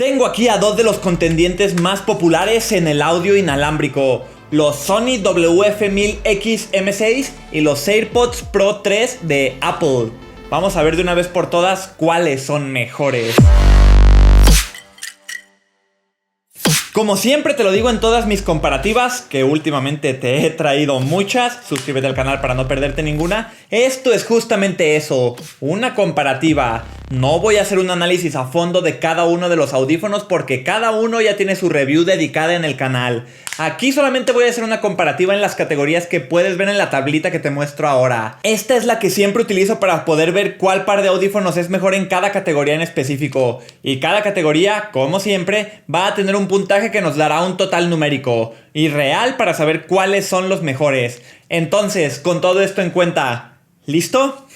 Tengo aquí a dos de los contendientes más populares en el audio inalámbrico, los Sony WF-1000X M6 y los AirPods Pro 3 de Apple. Vamos a ver de una vez por todas cuáles son mejores. Como siempre te lo digo en todas mis comparativas, que últimamente te he traído muchas, suscríbete al canal para no perderte ninguna. Esto es justamente eso, una comparativa. No voy a hacer un análisis a fondo de cada uno de los audífonos porque cada uno ya tiene su review dedicada en el canal. Aquí solamente voy a hacer una comparativa en las categorías que puedes ver en la tablita que te muestro ahora. Esta es la que siempre utilizo para poder ver cuál par de audífonos es mejor en cada categoría en específico. Y cada categoría, como siempre, va a tener un puntaje que nos dará un total numérico y real para saber cuáles son los mejores. Entonces, con todo esto en cuenta, ¿listo?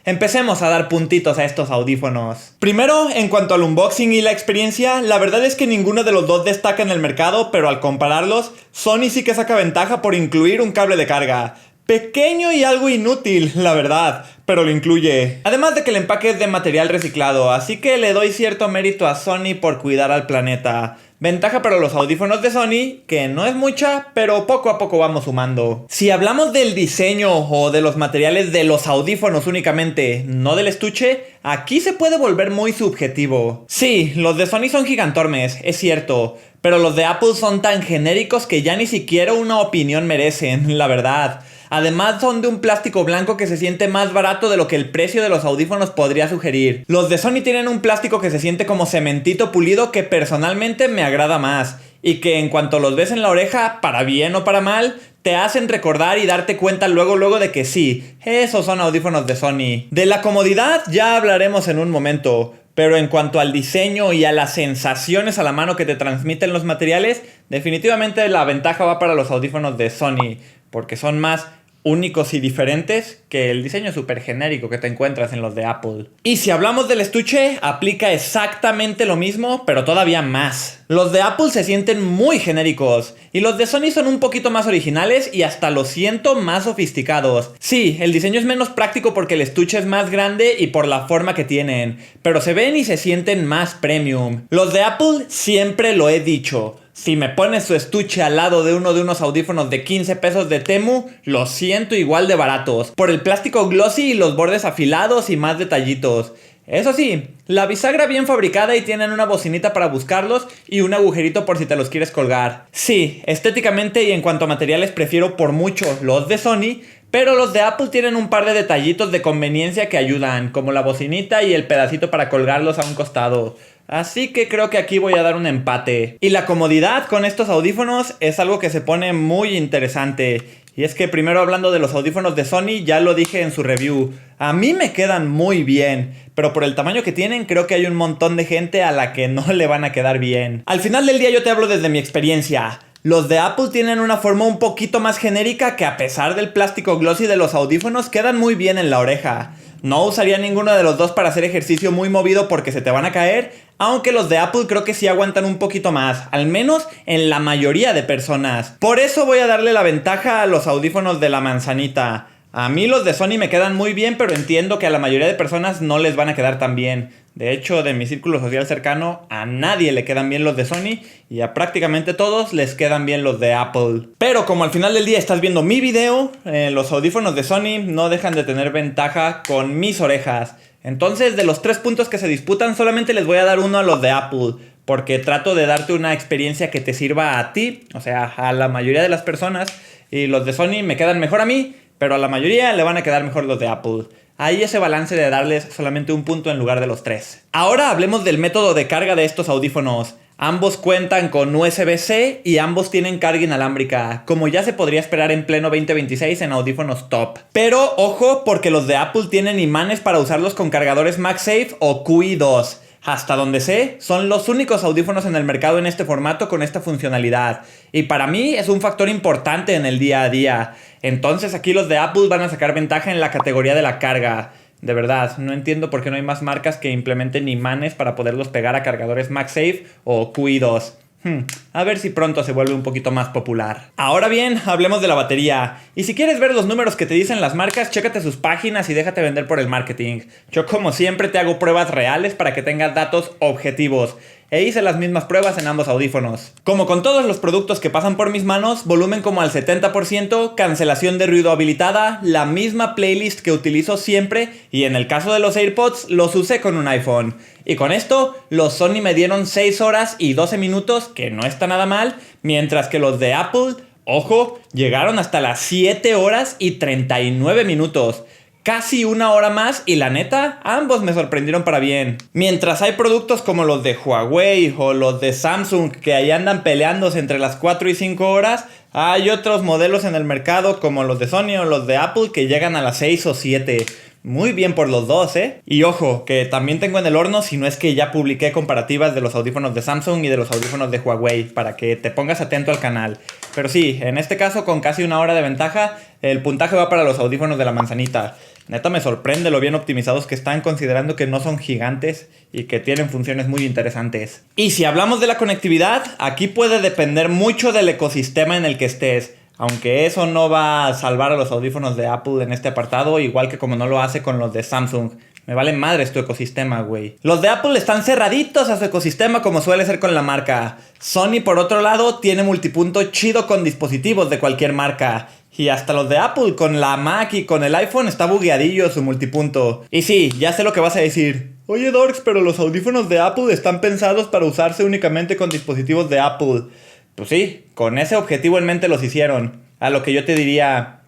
Empecemos a dar puntitos a estos audífonos. Primero, en cuanto al unboxing y la experiencia, la verdad es que ninguno de los dos destaca en el mercado, pero al compararlos, Sony sí que saca ventaja por incluir un cable de carga. Pequeño y algo inútil, la verdad, pero lo incluye. Además de que el empaque es de material reciclado, así que le doy cierto mérito a Sony por cuidar al planeta. Ventaja para los audífonos de Sony, que no es mucha, pero poco a poco vamos sumando. Si hablamos del diseño o de los materiales de los audífonos únicamente, no del estuche, aquí se puede volver muy subjetivo. Sí, los de Sony son gigantormes, es cierto, pero los de Apple son tan genéricos que ya ni siquiera una opinión merecen, la verdad. Además son de un plástico blanco que se siente más barato de lo que el precio de los audífonos podría sugerir. Los de Sony tienen un plástico que se siente como cementito pulido que personalmente me agrada más. Y que en cuanto los ves en la oreja, para bien o para mal, te hacen recordar y darte cuenta luego de que sí, esos son audífonos de Sony. De la comodidad ya hablaremos en un momento. Pero en cuanto al diseño y a las sensaciones a la mano que te transmiten los materiales, definitivamente la ventaja va para los audífonos de Sony, porque son más únicos y diferentes que el diseño súper genérico que te encuentras en los de Apple. Y si hablamos del estuche, aplica exactamente lo mismo, pero todavía más. Los de Apple se sienten muy genéricos y los de Sony son un poquito más originales y hasta lo siento más sofisticados. Sí, el diseño es menos práctico porque el estuche es más grande y por la forma que tienen, pero se ven y se sienten más premium. Los de Apple siempre lo he dicho. Si me pones su estuche al lado de unos audífonos de 15 pesos de Temu, los siento igual de baratos, por el plástico glossy y los bordes afilados y más detallitos. Eso sí, la bisagra bien fabricada y tienen una bocinita para buscarlos y un agujerito por si te los quieres colgar. Sí, estéticamente y en cuanto a materiales prefiero por mucho los de Sony, pero los de Apple tienen un par de detallitos de conveniencia que ayudan, como la bocinita y el pedacito para colgarlos a un costado. Así que creo que aquí voy a dar un empate. Y la comodidad con estos audífonos es algo que se pone muy interesante. Y es que primero hablando de los audífonos de Sony, ya lo dije en su review. A mí me quedan muy bien, pero por el tamaño que tienen creo que hay un montón de gente a la que no le van a quedar bien. Al final del día yo te hablo desde mi experiencia. Los de Apple tienen una forma un poquito más genérica que a pesar del plástico glossy de los audífonos quedan muy bien en la oreja. No usaría ninguno de los dos para hacer ejercicio muy movido porque se te van a caer, aunque los de Apple creo que sí aguantan un poquito más, al menos en la mayoría de personas. Por eso voy a darle la ventaja a los audífonos de la manzanita. A mí los de Sony me quedan muy bien, pero entiendo que a la mayoría de personas no les van a quedar tan bien. De hecho, de mi círculo social cercano, a nadie le quedan bien los de Sony y a prácticamente todos les quedan bien los de Apple. Pero como al final del día estás viendo mi video, los audífonos de Sony no dejan de tener ventaja con mis orejas. Entonces, de los 3 puntos que se disputan, solamente les voy a dar uno a los de Apple, porque trato de darte una experiencia que te sirva a ti, o sea, a la mayoría de las personas, y los de Sony me quedan mejor a mí, pero a la mayoría le van a quedar mejor los de Apple. Hay ese balance de darles solamente un punto en lugar de los 3. Ahora hablemos del método de carga de estos audífonos. Ambos cuentan con USB-C y ambos tienen carga inalámbrica, como ya se podría esperar en pleno 2026 en audífonos top. Pero ojo, porque los de Apple tienen imanes para usarlos con cargadores MagSafe o QI2. Hasta donde sé, son los únicos audífonos en el mercado en este formato con esta funcionalidad. Y para mí es un factor importante en el día a día. Entonces aquí los de Apple van a sacar ventaja en la categoría de la carga. De verdad, no entiendo por qué no hay más marcas que implementen imanes para poderlos pegar a cargadores MagSafe o QI2. A ver si pronto se vuelve un poquito más popular. Ahora bien, hablemos de la batería. Y si quieres ver los números que te dicen las marcas, chécate sus páginas y déjate vender por el marketing. Yo como siempre te hago pruebas reales para que tengas datos objetivos. e hice las mismas pruebas en ambos audífonos. Como con todos los productos que pasan por mis manos, volumen como al 70%, cancelación de ruido habilitada, la misma playlist que utilizo siempre, y en el caso de los AirPods los usé con un iPhone. Y con esto, los Sony me dieron 6 horas y 12 minutos, que no está nada mal, mientras que los de Apple, ojo, llegaron hasta las 7 horas y 39 minutos. Casi una hora más y la neta, ambos me sorprendieron para bien. Mientras hay productos como los de Huawei o los de Samsung que ahí andan peleándose entre las 4 y 5 horas, hay otros modelos en el mercado como los de Sony o los de Apple que llegan a las 6 o 7. Muy bien por los dos, ¿eh? Y ojo, que también tengo en el horno, si no es que ya publiqué comparativas de los audífonos de Samsung y de los audífonos de Huawei, para que te pongas atento al canal. Pero sí, en este caso, con casi una hora de ventaja, el puntaje va para los audífonos de la manzanita. Neta me sorprende lo bien optimizados que están, considerando que no son gigantes y que tienen funciones muy interesantes. Y si hablamos de la conectividad, aquí puede depender mucho del ecosistema en el que estés. Aunque eso no va a salvar a los audífonos de Apple en este apartado, igual que como no lo hace con los de Samsung. Me vale madres tu ecosistema, güey. Los de Apple están cerraditos a su ecosistema como suele ser con la marca. Sony, por otro lado, tiene multipunto chido con dispositivos de cualquier marca. Y hasta los de Apple con la Mac y con el iPhone está bugueadillo su multipunto. Y sí, ya sé lo que vas a decir. Oye Dorks, pero los audífonos de Apple están pensados para usarse únicamente con dispositivos de Apple. Pues sí, con ese objetivo en mente los hicieron. A lo que yo te diría...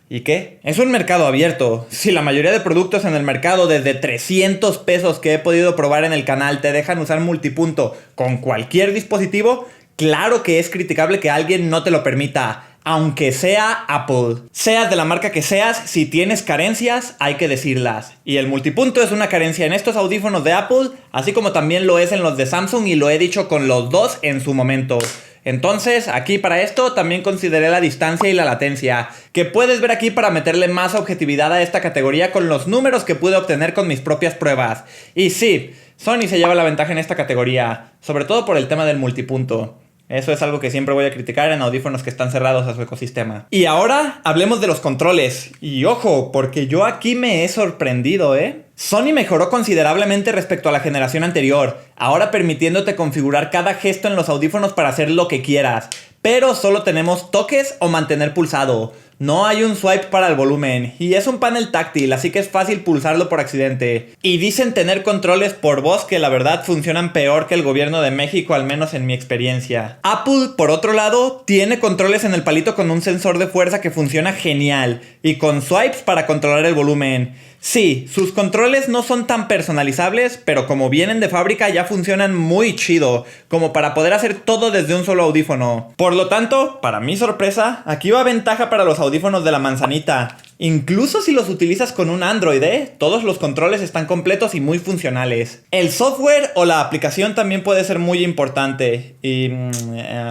¿Y qué? Es un mercado abierto. Si la mayoría de productos en el mercado desde 300 pesos que he podido probar en el canal te dejan usar multipunto con cualquier dispositivo, claro que es criticable que alguien no te lo permita, aunque sea Apple. Seas de la marca que seas, si tienes carencias, hay que decirlas. Y el multipunto es una carencia en estos audífonos de Apple, así como también lo es en los de Samsung y lo he dicho con los dos en su momento. Entonces, aquí para esto también consideré la distancia y la latencia, que puedes ver aquí para meterle más objetividad a esta categoría con los números que pude obtener con mis propias pruebas. Y sí, Sony se lleva la ventaja en esta categoría, sobre todo por el tema del multipunto. Eso es algo que siempre voy a criticar en audífonos que están cerrados a su ecosistema. Y ahora hablemos de los controles. Y ojo, porque yo aquí me he sorprendido, Sony mejoró considerablemente respecto a la generación anterior, ahora permitiéndote configurar cada gesto en los audífonos para hacer lo que quieras. Pero solo tenemos toques o mantener pulsado. No hay un swipe para el volumen y es un panel táctil, así que es fácil pulsarlo por accidente. Y dicen tener controles por voz que la verdad funcionan peor que el gobierno de México, al menos en mi experiencia. Apple, por otro lado, tiene controles en el palito con un sensor de fuerza que funciona genial y con swipes para controlar el volumen. Sí, sus controles no son tan personalizables, pero como vienen de fábrica ya funcionan muy chido, como para poder hacer todo desde un solo audífono. Por lo tanto, para mi sorpresa, aquí va ventaja para los audífonos de la manzanita. Incluso si los utilizas con un Android, todos los controles están completos y muy funcionales. El software o la aplicación también puede ser muy importante. Y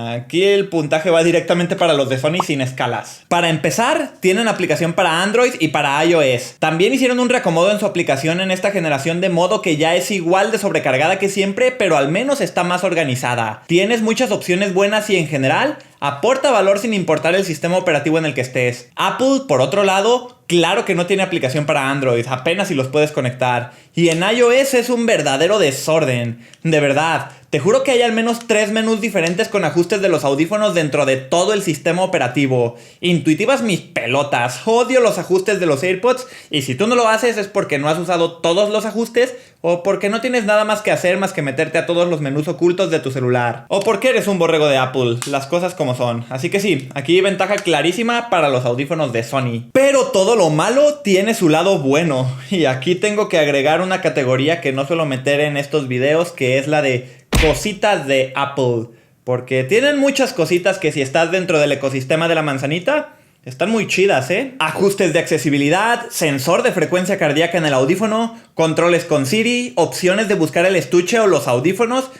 aquí el puntaje va directamente para los de Sony sin escalas. Para empezar, tienen aplicación para Android y para iOS. También hicieron un reacomodo en su aplicación en esta generación de modo que ya es igual de sobrecargada que siempre, pero al menos está más organizada. Tienes muchas opciones buenas y en general aporta valor sin importar el sistema operativo en el que estés. Apple, por otro lado, claro que no tiene aplicación para Android, apenas si los puedes conectar. Y en iOS es un verdadero desorden. De verdad, te juro que hay al menos 3 menús diferentes con ajustes de los audífonos dentro de todo el sistema operativo. Intuitivas mis pelotas, odio los ajustes de los AirPods y si tú no lo haces es porque no has usado todos los ajustes o porque no tienes nada más que hacer más que meterte a todos los menús ocultos de tu celular. O porque eres un borrego de Apple, las cosas como son. Así que sí, aquí ventaja clarísima para los audífonos de Sony. Pero todo lo malo tiene su lado bueno. Y aquí tengo que agregar una categoría que no suelo meter en estos videos, que es la de cositas de Apple. Porque tienen muchas cositas que si estás dentro del ecosistema de la manzanita, están muy chidas, Ajustes de accesibilidad, sensor de frecuencia cardíaca en el audífono, controles con Siri, opciones de buscar el estuche o los audífonos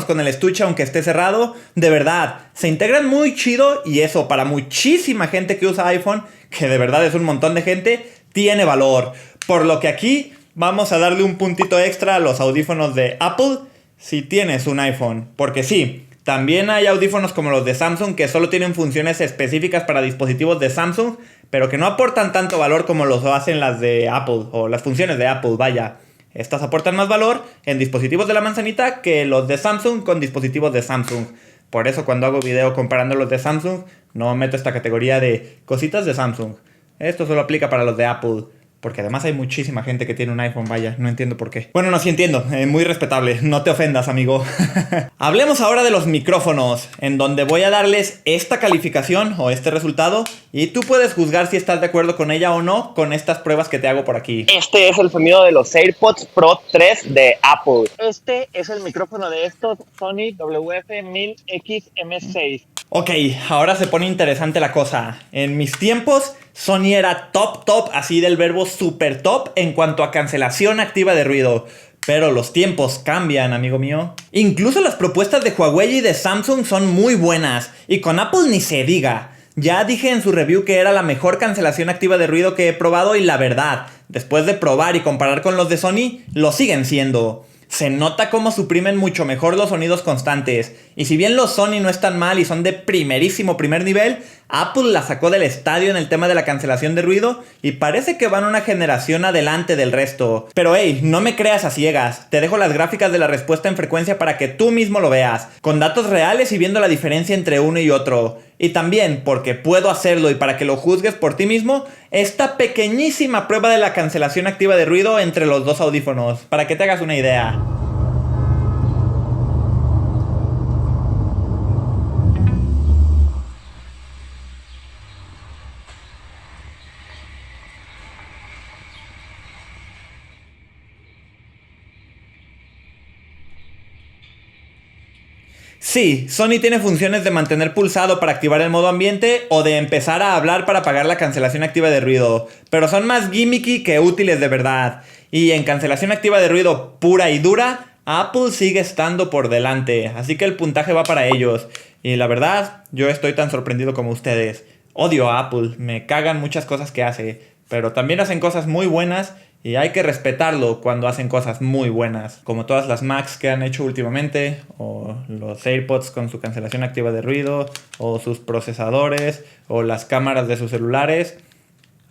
con el estuche aunque esté cerrado. De verdad, se integran muy chido y eso para muchísima gente que usa iPhone, que de verdad es un montón de gente, tiene valor. Por lo que aquí vamos a darle un puntito extra a los audífonos de Apple si tienes un iPhone. Porque sí, también hay audífonos como los de Samsung que solo tienen funciones específicas para dispositivos de Samsung, pero que no aportan tanto valor como los hacen las de Apple, o las funciones de Apple, vaya. Estas aportan más valor en dispositivos de la manzanita que los de Samsung con dispositivos de Samsung. Por eso cuando hago video comparando los de Samsung, no meto esta categoría de cositas de Samsung. Esto solo aplica para los de Apple. Porque además hay muchísima gente que tiene un iPhone, vaya, no entiendo por qué. Bueno, no, sí entiendo, muy respetable, no te ofendas, amigo. Hablemos ahora de los micrófonos, en donde voy a darles esta calificación o este resultado, y tú puedes juzgar si estás de acuerdo con ella o no con estas pruebas que te hago por aquí. Este es el sonido de los AirPods Pro 3 de Apple. Este es el micrófono de estos Sony WF-1000X-M6. Ok, ahora se pone interesante la cosa. En mis tiempos, Sony era top, así del verbo super top en cuanto a cancelación activa de ruido. Pero los tiempos cambian, amigo mío. Incluso las propuestas de Huawei y de Samsung son muy buenas. Y con Apple ni se diga. Ya dije en su review que era la mejor cancelación activa de ruido que he probado y la verdad, después de probar y comparar con los de Sony, lo siguen siendo. Se nota cómo suprimen mucho mejor los sonidos constantes. Y si bien los Sony no están mal y son de primerísimo primer nivel, Apple la sacó del estadio en el tema de la cancelación de ruido y parece que van una generación adelante del resto. Pero hey, no me creas a ciegas. Te dejo las gráficas de la respuesta en frecuencia para que tú mismo lo veas, con datos reales y viendo la diferencia entre uno y otro. Y también, porque puedo hacerlo y para que lo juzgues por ti mismo, esta pequeñísima prueba de la cancelación activa de ruido entre los dos audífonos, para que te hagas una idea. Sí, Sony tiene funciones de mantener pulsado para activar el modo ambiente o de empezar a hablar para apagar la cancelación activa de ruido, pero son más gimmicky que útiles de verdad. Y en cancelación activa de ruido pura y dura, Apple sigue estando por delante, así que el puntaje va para ellos. Y la verdad, yo estoy tan sorprendido como ustedes. Odio a Apple, me cagan muchas cosas que hace, pero también hacen cosas muy buenas. Y hay que respetarlo cuando hacen cosas muy buenas, como todas las Macs que han hecho últimamente, o los AirPods con su cancelación activa de ruido, o sus procesadores, o las cámaras de sus celulares.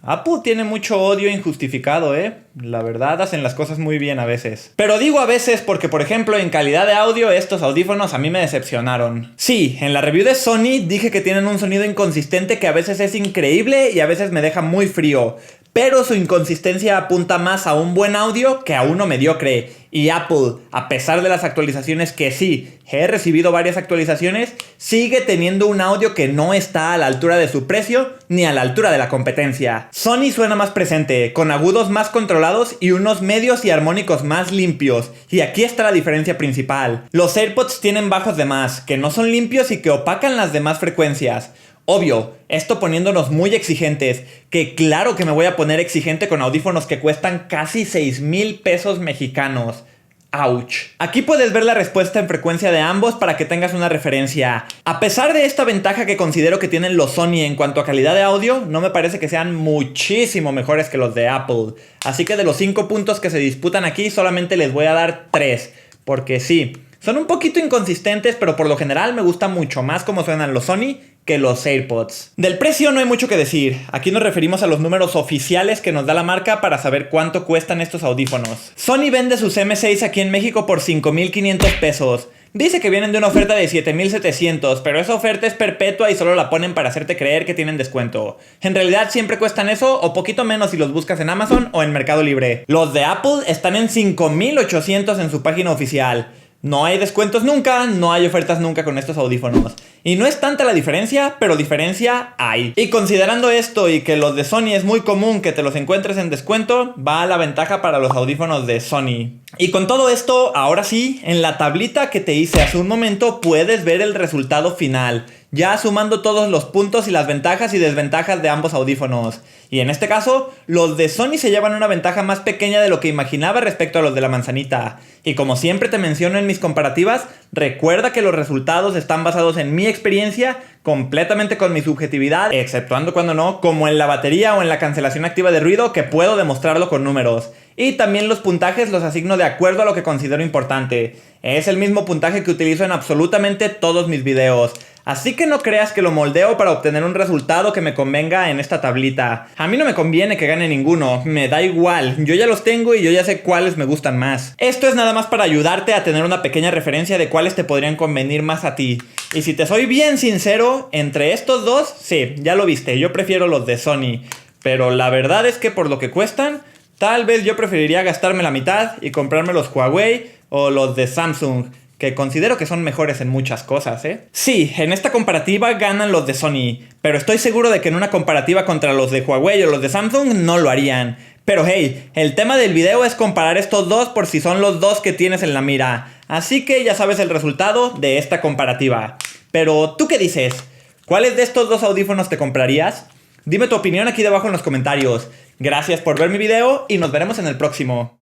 Apple tiene mucho odio injustificado, La verdad, hacen las cosas muy bien a veces. Pero digo a veces porque, por ejemplo, en calidad de audio, estos audífonos a mí me decepcionaron. Sí, en la review de Sony dije que tienen un sonido inconsistente que a veces es increíble y a veces me deja muy frío. Pero su inconsistencia apunta más a un buen audio que a uno mediocre. Y Apple, a pesar de las actualizaciones que sí, he recibido varias actualizaciones, sigue teniendo un audio que no está a la altura de su precio ni a la altura de la competencia. Sony suena más presente, con agudos más controlados y unos medios y armónicos más limpios. Y aquí está la diferencia principal. Los AirPods tienen bajos de más, que no son limpios y que opacan las demás frecuencias. Obvio, esto poniéndonos muy exigentes, que claro que me voy a poner exigente con audífonos que cuestan casi 6,000 pesos mexicanos. ¡Auch! Aquí puedes ver la respuesta en frecuencia de ambos para que tengas una referencia. A pesar de esta ventaja que considero que tienen los Sony en cuanto a calidad de audio, no me parece que sean muchísimo mejores que los de Apple. Así que de los 5 puntos que se disputan aquí, solamente les voy a dar 3. Porque sí, son un poquito inconsistentes, pero por lo general me gusta mucho más cómo suenan los Sony que los AirPods. Del precio no hay mucho que decir. Aquí nos referimos a los números oficiales que nos da la marca para saber cuánto cuestan estos audífonos. Sony vende sus M6 aquí en México por 5,500 pesos. Dice que vienen de una oferta de 7,700, pero esa oferta es perpetua y solo la ponen para hacerte creer que tienen descuento. En realidad siempre cuestan eso o poquito menos si los buscas en Amazon o en Mercado Libre. Los de Apple están en 5,800 en su página oficial. No hay descuentos nunca, no hay ofertas nunca con estos audífonos. Y no es tanta la diferencia, pero diferencia hay. Y considerando esto y que los de Sony es muy común que te los encuentres en descuento, va a la ventaja para los audífonos de Sony. Y con todo esto, ahora sí, en la tablita que te hice hace un momento puedes ver el resultado final, ya sumando todos los puntos y las ventajas y desventajas de ambos audífonos. Y en este caso, los de Sony se llevan una ventaja más pequeña de lo que imaginaba respecto a los de la manzanita. Y como siempre te menciono en mis comparativas, recuerda que los resultados están basados en mi experiencia, completamente con mi subjetividad, exceptuando cuando no, como en la batería o en la cancelación activa de ruido, que puedo demostrarlo con números. Y también los puntajes los asigno de acuerdo a lo que considero importante. Es el mismo puntaje que utilizo en absolutamente todos mis videos. Así que no creas que lo moldeo para obtener un resultado que me convenga en esta tablita. A mí no me conviene que gane ninguno, me da igual, yo ya los tengo y yo ya sé cuáles me gustan más. Esto es nada más para ayudarte a tener una pequeña referencia de cuáles te podrían convenir más a ti. Y si te soy bien sincero, entre estos dos, sí, ya lo viste, yo prefiero los de Sony. Pero la verdad es que por lo que cuestan, tal vez yo preferiría gastarme la mitad y comprarme los Huawei o los de Samsung, que considero que son mejores en muchas cosas, ¿eh? Sí, en esta comparativa ganan los de Sony, pero estoy seguro de que en una comparativa contra los de Huawei o los de Samsung no lo harían. Pero hey, el tema del video es comparar estos dos por si son los dos que tienes en la mira, así que ya sabes el resultado de esta comparativa. Pero, ¿tú qué dices? ¿Cuáles de estos dos audífonos te comprarías? Dime tu opinión aquí debajo en los comentarios. Gracias por ver mi video y nos veremos en el próximo.